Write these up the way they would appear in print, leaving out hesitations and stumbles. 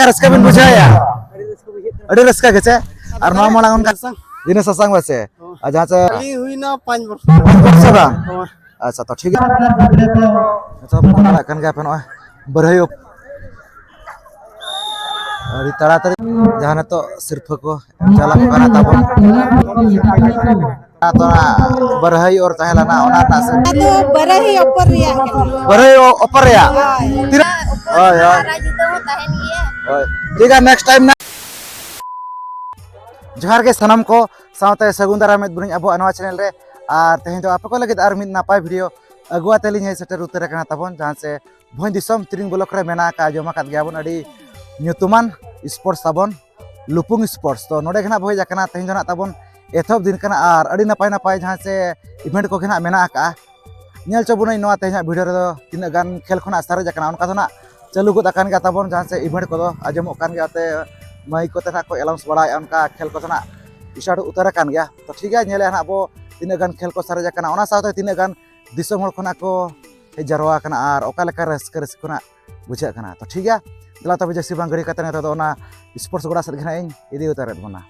Ruska बिन बुझा या अड़ी रस्का के और नवा मांग उनका दिन ससंग वैसे जहाँ से हुई ना 5 वर्ष बा अच्छा तो ठीक है अच्छा पता kan ga pen बरहयो अड़ी ताड़ाताड़ी जहाँ तो सिर्फ को चला को करना तब तो बरहई और चाहे लाना ओना ना से तो बरहई ऊपर रिया बरहई ऊपर रिया ओय ठीक है नेक्स्ट टाइम ना जोहार के सनम को सावते सगुन दारा में बुनी अबो अनवा चैनल रे और तेहें तो आपको लगे आर मिद नापाय वीडियो अगुआ तेलिंग है सेटर उतर कना तबन जहां से भोई दिसम तिरिंग ब्लॉक रे मेना का जमा कात गयाबन अडी न्यूतुमान स्पोर्ट्स तबन लुपुंग स्पोर्ट्स तो नोडे खना भोई जाकना तेहें जना तबन एथब दिन कना और अडी नापाय नापाय जहां से इवेंट को खना मेना का नेल चबुन नवा तेहें वीडियो रे तिना गान खेल खना सारे जाकना उनका ना चालू को तकान गा तबन जहां से इवेंट को आजमो कान गाते माइक को तना को एलाउंस बड़ाय उनका खेल को तना इशारा उतर कान गया तो ठीक है नेले ना अब तीन गान खेल को सारे जाकना ओना साथे तीन गान दिसम हर खना को जरवा कना और ओका लेका रस्क रस्कना बुझा कना तो ठीक है दला तब जैसे बांग गड़ी कतने तो ओना स्पोर्ट्स गोड़ा सद घना इन इदी उतर बना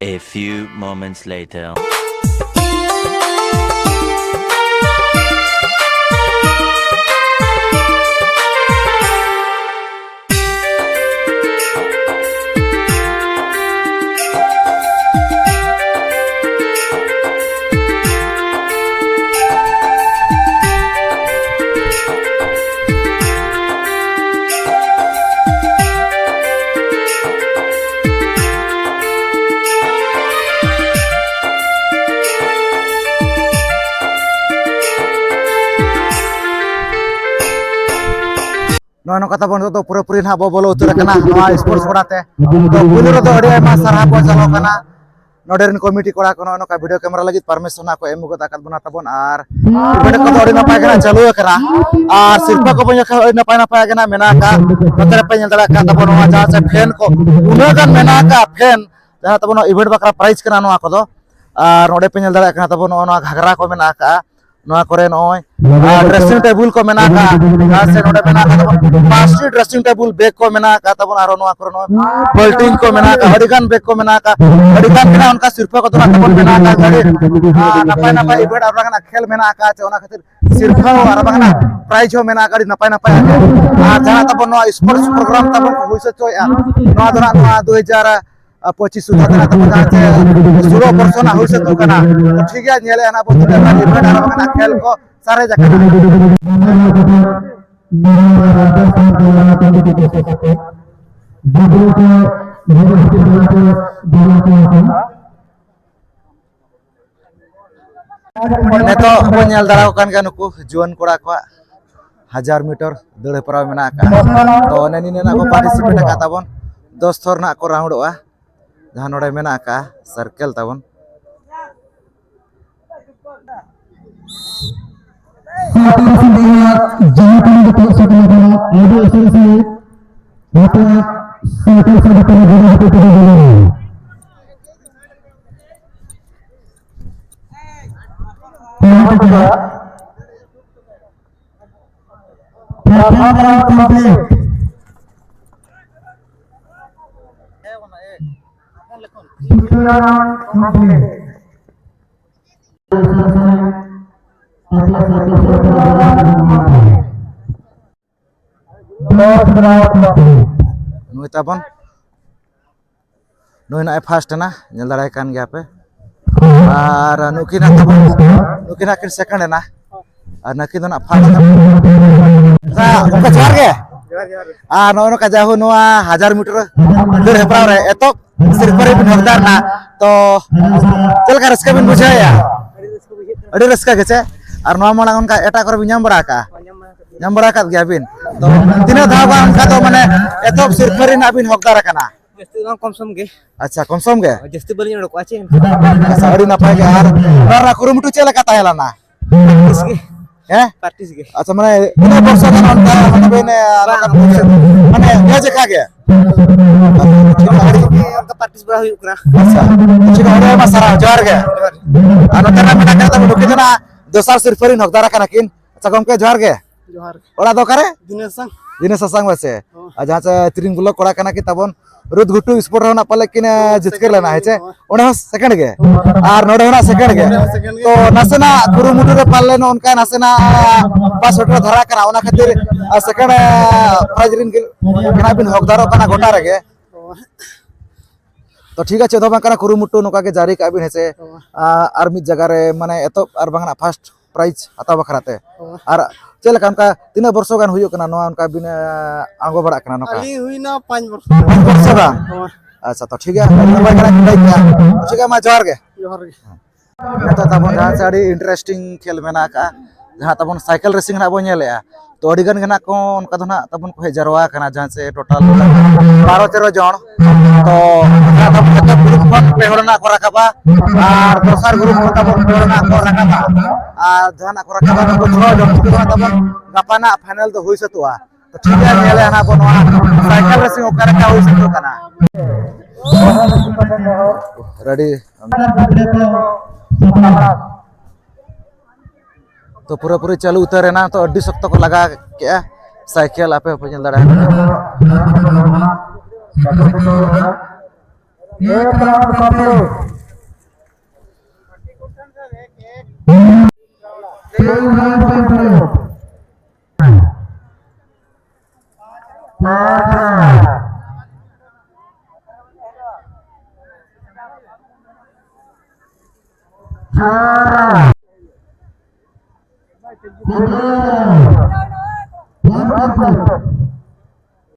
A few moments later. नो कथा बन तो पूरा पूरी ना बोलो उतर कना नवा स्पोर्ट्स गोड़ाते तो पुलिस रो अड़ी आयमा सारा को चलो कना नोडरन कमिटी कोड़ा कोनो नो का वीडियो कैमरा लगी परमिशन को एम को ताकत बना तबन और वीडियो को अड़ी नपाय कना चालू करा और शिल्पा को बन अड़ी नपाय नपाय कना मेना का नतरे पे नेल दड़ा का तबन वा जहां से फैन को उनागन मेना का फैन जहां तबन इवेंट बकरा प्राइज कना नवा को दो और नोडे पे नेल दड़ा कना तबन नो घाघरा को मेना का नवा करे नय ड्रेसिंग टेबल को मेना का जहां से नोडे मेना का पांचटी ड्रेसिंग टेबल बैग को मेना का तबन आरो नवा करे नय पल्टिंग को मेना का अडिगान बैग को मेना का अडिगान केना उनका सिर्फ को तबन मेना का गाड़ी नपाय नपाय इवेंट आबरागना खेल मेना का ओना खातिर सिर्फ और बगना प्राइज हो मेना का नपाय नपाय आ जहां तबन नवा स्पोर्ट्स प्रोग्राम तबन होइसे चोया नवा दरा नवा 2025 सुधा कना तबन जहां 16% होइसे तो कना तो ठीक है नेले ना बोत इवेंट आबरागना खेल को सारे जाकना नेतो बनेल दारा कान का नुकु जुआन कोड़ा को 1000 मीटर दड़ पराव मेना का तो नेनी नेना को पार्टिसिपेट का तबन 10 थोर ना को राउंडवा जहां नोडे मेना का सर्कल तबन नुई तबन नुई ना फर्स्ट ना नेल दाराय कान गया पे और नुकिना तबन नुकिना किन सेकंड ना और नकी दो ना फर्स्ट ना उनका जोर के आ नो का जाहु नवा 1000 मीटर दड़ हेपराव रे एतो सिर्फ रे बिन हकदार ना तो चल का रस्का बिन बुझा या अड़ी रस्का गेचे और नवा मांग उनका एटा कर बिन नाम बड़ा का गया बिन तो तीन धाव उनका तो माने एतो सिर्फ रे ना बिन हकदार कना जस्ती दाम कम सम गे अच्छा कम सम गे जस्ती बली नडो को आचे अच्छा अड़ी नपाय गे और ना कुरुमुटु चला का ताहेला ना पार्टिस गे अच्छा माने तीन वर्ष का उनका माने बेने माने ये जका गे उनका पार्टिस बड़ा हुई उकरा अच्छा ठीक है मा सारा जोर गे और तना मेना का तो दुकी जना दोसार सिर्फ रे हकदार कना किन अच्छा गमके जोर गे जोहार ओड़ा दो करे दिनेश संग दिनेश ससांग वैसे जहाँ से त्रिंग ब्लॉक कोड़ा कना कि तबन रुद घुटू स्पोर्ट होना पाले किन जितकर लेना है चे ओने हो सेकंड गे आर नोडे होना सेकंड गे तो नसेना कुरुमुटु रे पाले न उनका नसेना पास होटल धरा करा ओना खातिर सेकंड प्राइज रिन कना बिन हकदारो कना गोटा रगे तो ठीक है तो बांकना कुरुमुटु नोका के जारी का बिन हेसे आर मिद जगह रे माने एतो आर बांगना फर्स्ट प्राइज हता बखराते आर चल का उनका 3 वर्ष गान हुयो कना नोआ उनका बिन आंगो बड़ा कना नोका अली हुई ना 5 वर्ष वर्ष बा अच्छा तो ठीक है नंबर कना किलाई क्या ठीक है मा जोहार गे जोहार गे तो तबन जहाँ से अड़ी इंटरेस्टिंग खेल मेना का जहाँ तबन साइकिल रेसिंग ना बो नेलेया तो अड़ी गन गना को उनका तो ना तबन को जरवा कना जहाँ से टोटल 12-13 जन तो जहाँ तबन के ग्रुप कोन पे होना को रखाबा और दोसर ग्रुप को तबन होना को रखाबा आ जहाँ ना को रखाबा तो 6 जन तो तबन गपाना फाइनल तो हुई सतुआ तो ठीक है नेले ना बनवा साइकिल रेसिंग ओकर का हुई सतु कना रेडी तो पूरा पूरी चालू उतर ना तो अड्डी सख्त को लगा क्या साइकिल आपे पहुंच लड़ा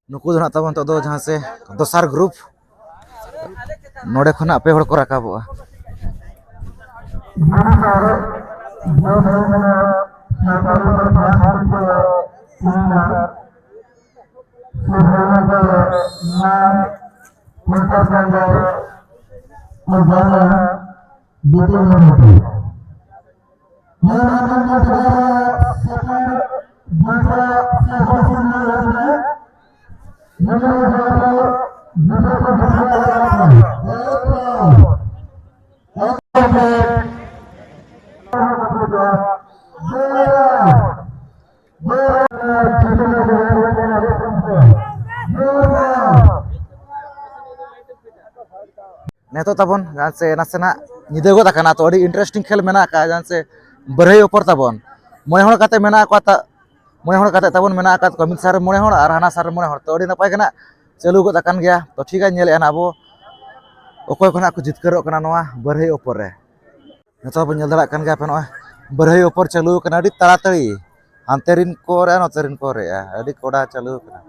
नुकु दना तबन तो जहाँ से दोसर ग्रुप नोडे खना पे हड़ को रखाबोआ नेतो तबन जहाँ से नासेना निदे गो तकना तो अड़ी इंटरेस्टिंग खेल मेना का जहाँ से बरहई ऊपर तबन मोय हड़ काते मेना को मोय हड़ काते तबन मेना का कमिन सार मोय हड़ और हाना सार मोय हड़ तो अड़ी नपाय कना चालू गो तकन गया तो ठीक है नेले अबो ओकोय खना को जितकरो कना नोआ बरहई ऊपर रे नेतो बन नेल दड़ा कन गया पे नोय बरहई ऊपर चालू कना अड़ी ताड़ाताड़ी हांतेरिन को रे नोतेरिन को रे अड़ी कोड़ा चालू कना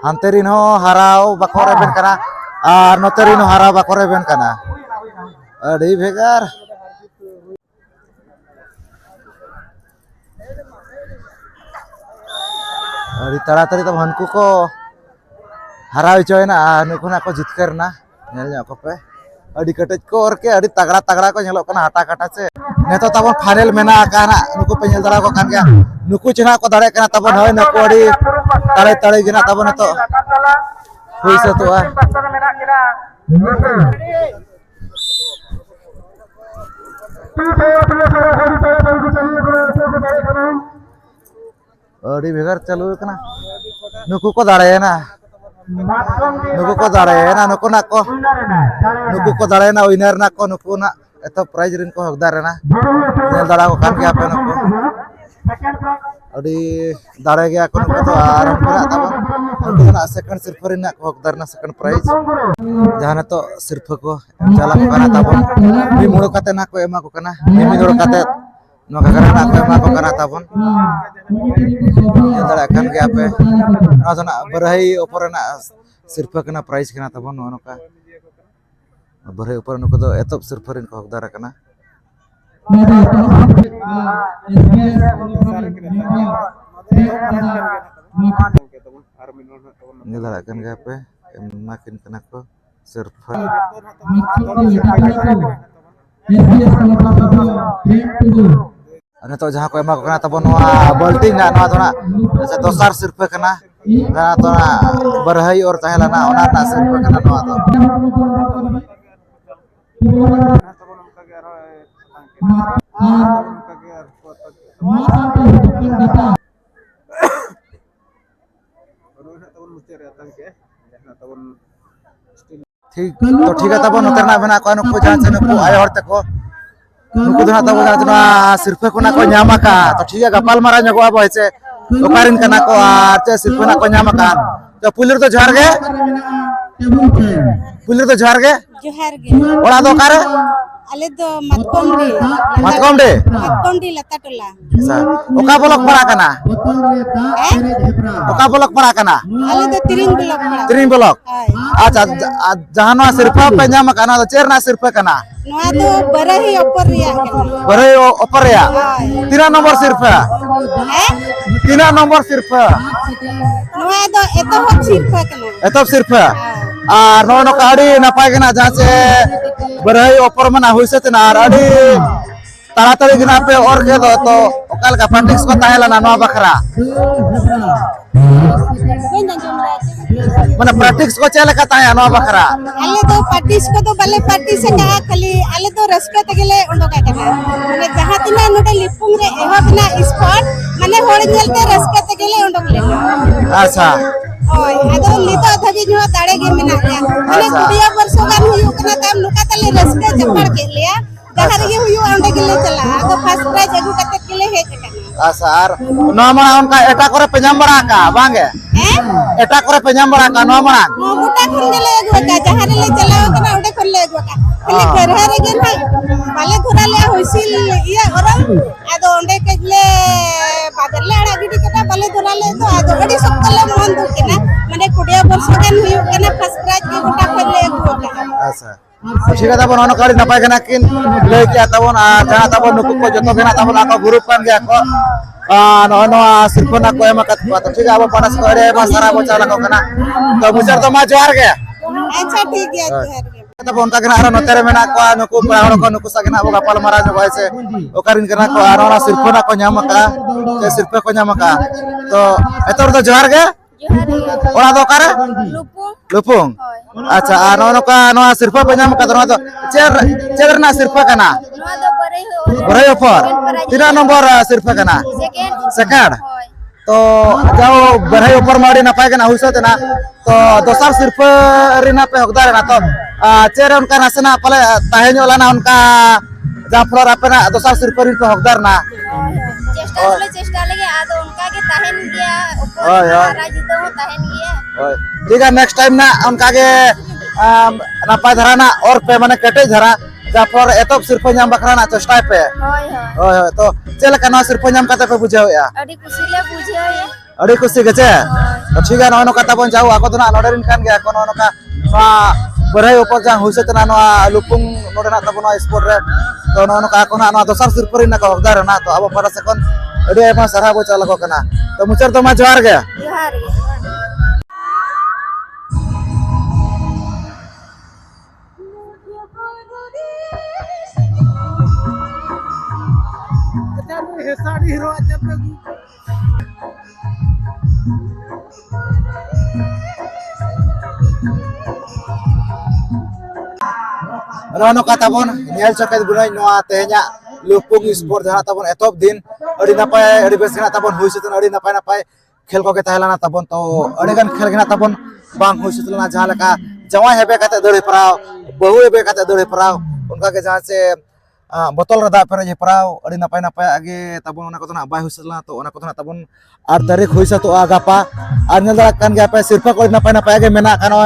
हांतेरिन हो हराओ बाको रे बेन कना और नोतेरिन हरा बाको रे बेन कना अड़ी भेगार अड़ी ताड़ाताड़ी तब हनको को हरा होचोयना नुकुना को जितकर ना नेल को पे अड़ी कटज को और के अड़ी तगड़ा तगड़ा को नेलो कना हटा कटा से नेतो तब फाइनल मेना काना नुकु पे नेल दरा को कान गया नुकु चना को दाड़े कना तब होय नको अड़ी ताड़े ताड़े गिना तब न तो हुई से तो अड़ी भेगर चालू कना नुकु को दाड़े ना नुकु को दाड़े ना नुकु ना को दाड़े ना विनर ना को नुकु ना एतो प्राइज रिन को हकदार ना नेल दाड़ा को कान गया पे नुकु अड़ी दाड़े गया को नुकु तो आर उनका तब ना सेकंड सिर्फ रिन को हकदार ना सेकंड प्राइज जहां तो सिर्फ को चला को कना तब मी मुड़ो काते ना को एमा को कना मी मुड़ो काते नो का करा ना को एमा को कना तब नेल दाड़ा कान गया पे ना जना बरहई ऊपर ना सिर्फ कना प्राइज कना तब नो का बरहई ऊपर नुकु तो एतो सिर्फ रिन को हकदार कना निला kan gape makin kena ko surfer तो जहाँ को एमा को कना तब नोआ बल्टी ना नोआ तोना जैसे दोसर सिर्फ कना ना तोना बरहई और तहला ना ओना ना सिर्फ कना नोआ तो ठीक तो ठीक है तब नोते ना बना को नुकु जहां से नुकु आय हर तको नुकु दना तब जहां सिर्फ को ना को ᱧᱟᱢ का तो ठीक है गपाल मारा ᱧᱚᱜᱚ ᱟᱵᱚ ᱦᱮᱸᱥᱮ ᱚᱠᱟᱨᱤᱱ ᱠᱟᱱᱟ ᱠᱚ ᱟᱨ ᱪᱮ सिर्फ ना को ᱧᱟᱢ का तो पुलिर तो झार गे पुलिर तो झार गे जोहार गे ओड़ा दो कारे आले दो मतकोमडी मतकोमडी मतकोमडी लता टोला ओका ब्लॉक पड़ा कना ओका ब्लॉक पड़ा कना आले दो तिरिंग ब्लॉक पड़ा त्रिन ब्लॉक हाय अच्छा जहां सिर्फ पे ᱧᱟᱢ का ना तो चेर ना सिर्फ कना नोआ दो बरही ऊपर रिया के बरे ऊपर या तीन नंबर सिर्फ हैं तीन नंबर सिर्फ नोआ दो एतो हो सिर्फ कना एतब सिर्फ और नो नो काड़ी नपाय गना जहां से बरे ऊपर मना हुई से ना अड़ी ताड़ाताड़ी गना पे और के दो तो ओकाल का प्रैक्टिस को ताहेला ना नो बखरा माने प्रैक्टिस को चले का ताया नो बखरा आले दो पार्टिस को तो बले पार्टिस से कहा खाली आले दो रस्का तगले उंडोका कना माने जहां तिना नोडे लिपुंग रे एवा बिना स्पॉट माने होड़ जलते रस्का तगले उंडोक लेना अच्छा ओय आदो लितो धबी जो ताड़े गे मिना गया माने कुडिया वर्षो गान हुयु कना तब नुका तले रस्का चपड़ के लिया जहां गे हुयु उंडे के ले चला आदो फर्स्ट प्राइज अगु कते के ले हे कना अच्छा और नो मना उनका एटा करे पे ᱧᱟᱢ बड़ा का बांगे हैं एटा करे पे ᱧᱟᱢ बड़ा का नो मना मोटा खन के ले अगु का जहां रे ले चलाओ कना उंडे खन ले अगु का खाली घर रे गे ना बाले घुरा ले होइसिल इया ओरम आदो उंडे के ले बादर ले अड़ा गिडी कना बाले घुरा ले तो आदो अडी सकले मन दु केना माने कुडिया वर्ष गान हुयु कना फर्स्ट प्राइज के गोटा खन ले अगु का अच्छा ठीक है तब नो काड़ी नपाय गना किन ले किया तबन आ जहां तबन नुकु को जतो गना तबन आको ग्रुप पान गया को नो नो सिर्फ ना को एमा कत तो ठीक है अब पारस करे बा सारा बचा लगा कना तो मुचर तो मा जोहार गया अच्छा ठीक है जोहार गे तब उनका गना आरो नोतेरे मेना को नुकु पहाड़ को नुकु सगना अब गपाल मारा जो होइसे ओकारिन गना को आरो ना सिर्फ ना को ᱧᱟᱢ का जे सिर्फ को ᱧाम का तो एतोर तो जोहार गया ओड़ा दो करे लुपुंग अच्छा नो नो का नो सिर्फ पे ᱧᱟᱢ का नो तो चेर ना सिर्फ कना नोआ दो बरे ऊपर तीन नंबर सिर्फ कना सेकंड तो जाओ बरे ऊपर माड़ी ना पाए ना हुइसत ना तो दोसर सिर्फ रिना पे हकदार ना तो चेर उनका नसना पले ताहेन वाला ना उनका जा फ्लोर अपना दोसर सिर्फ रिन पे हकदार ना चेष्टा लगे आदो उनका के ताहेन गया ओय ऊपर राजितो ताहेन गया ठीक है नेक्स्ट टाइम ना उनका के नापाय धरा ना और पे माने कटे धरा जाफर एतब सिर्फ ᱧᱟᱢ बखरा ना चेष्टा पे होय ओय तो चल का ना सिर्फ ᱧᱟᱢ काते पे बुझाव या अडी खुशी ले बुझे अड़ी खुशी गचे तो ठीक है नो का तबन जाऊ आको ना नोडरिन खान गया को नो का बरे ऊपर जा हुइसे तना नो लुपुंग नोडे ना तबन स्पोर्ट रे तो नो का को ना दोसर सिर्फ रिन का हकदार ना तो अब पर सेकंड अड़ी एमा सारा बचा लगो कना तो मुचर तो मा जोहार गया जोहार गे नो का तबन नेल चकेत बुनाई नो तेहना लुपुंग स्पोर्ट जहां तबन एतब दिन अड़ी नपाय अड़ी बेस गना तबन हुइसे तन अड़ी नपाय नपाय खेल को के ताहेलाना तबन तो अड़ी गन खेल गना तबन बांग हुइसे तलना जहां लका जवाय हेबे काते दड़े पराव बहु हेबे काते दड़े पराव उनका के जहां से बोतल रदा पर जे पराव अड़ी नपाय नपाय आगे तबन ओना को ना बाय हुइसे तलना तो ओना को ना तबन 8 तारीख हुइसे तो आगापा आर नेल दरा कान गया पे सिर्फ को नपाय नपाय आगे मेना कानो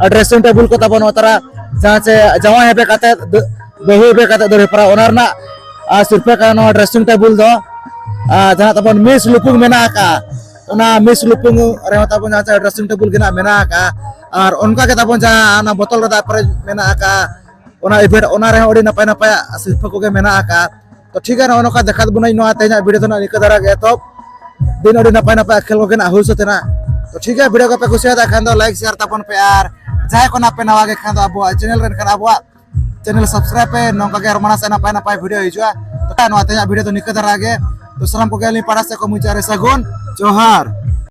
ड्रेसिंग टेबल को तबन ओतरा जहां से जवाय हेबे काते बहु हेबे काते दड़े पराव ओनार ना सिर्फ का नो ड्रेसिंग टेबल दो जहां तबन मिस लुपुंग मेना का ओना मिस लुपुंग रे तबन जहां ड्रेसिंग टेबल गिना मेना का और उनका के तबन जहां ना बोतल रदा पर मेना का ओना इवेंट ओना रे ओडी नपाय नपाय सिर्फ को के मेना का तो ठीक है ना ओनका देखात बुनाई नो तेना वीडियो तो निका दरा गे तो दिन ओडी नपाय नपाय खेल को के ना हुइसते ना तो ठीक है वीडियो को पे कुसिया खान दो लाइक शेयर तपन पे यार जाय को ना पे नवा गे खान दो अब चैनल रेन खान अब चैनल सब्सक्राइब पे नोका के हरमना से नपाय नपाय वीडियो हिजुआ तो नो तेना वीडियो तो निका दरा गे तो सलाम को गेली पड़ा से को मुचारे सगुन जोहार।